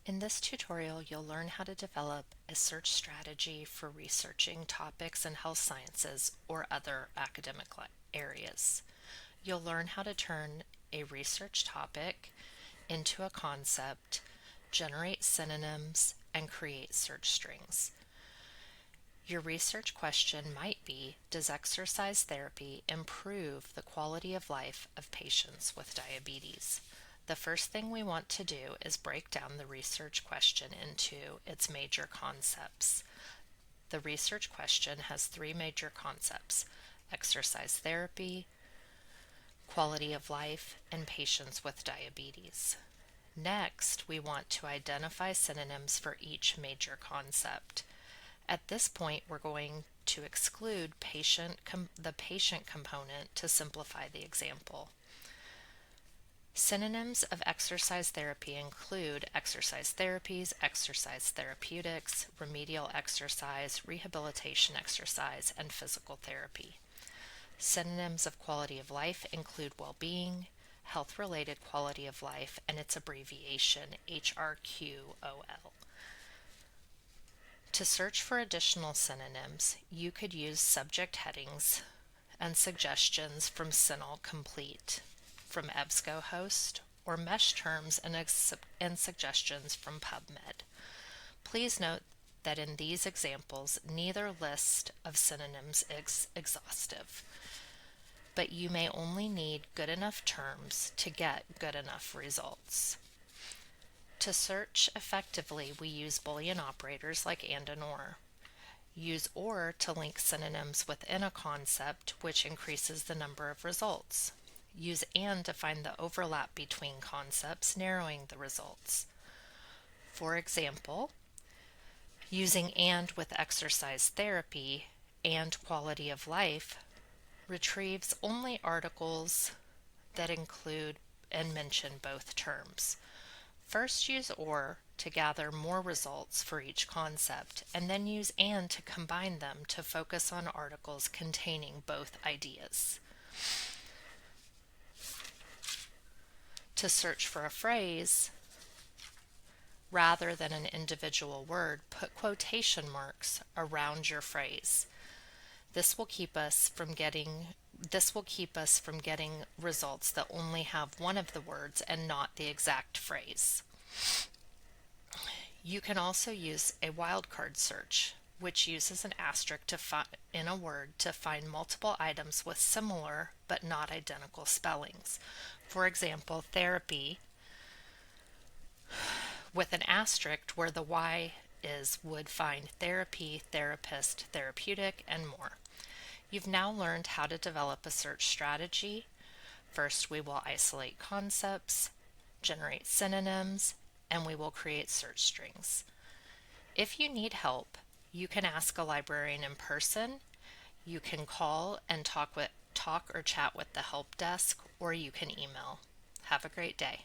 In this tutorial, you'll learn how to develop a search strategy for researching topics in health sciences or other academic areas. You'll learn how to turn a research topic into a concept, generate synonyms, and create search strings. Your research question might be, does exercise therapy improve the quality of life of patients with diabetes? The first thing we want to do is break down the research question into its major concepts. The research question has three major concepts: exercise therapy, quality of life, and patients with diabetes. Next, we want to identify synonyms for each major concept. At this point, we're going to exclude the patient component to simplify the example. Synonyms of exercise therapy include exercise therapies, exercise therapeutics, remedial exercise, rehabilitation exercise, and physical therapy. Synonyms of quality of life include well-being, health-related quality of life, and its abbreviation HRQOL. To search for additional synonyms, you could use subject headings and suggestions from CINAHL Complete, from EBSCOhost, or mesh terms and suggestions from PubMed. Please note that in these examples, neither list of synonyms is exhaustive, but you may only need good enough terms to get good enough results. To search effectively, we use Boolean operators like and or. Use or to link synonyms within a concept, which increases the number of results. Use and to find the overlap between concepts, narrowing the results. For example, using and with exercise therapy and quality of life retrieves only articles that include and mention both terms. First, use or to gather more results for each concept, and then use and to combine them to focus on articles containing both ideas. To search for a phrase, rather than an individual word, put quotation marks around your phrase. This will keep us from getting results that only have one of the words and not the exact phrase. You can also use a wildcard search, which uses an asterisk in a word to find multiple items with similar but not identical spellings. For example, therapy with an asterisk where the Y would find therapy, therapist, therapeutic, and more. You've now learned how to develop a search strategy. First, we will isolate concepts, generate synonyms, and we will create search strings. If you need help, you can ask a librarian in person, you can call and talk or chat with the help desk, or you can email. Have a great day.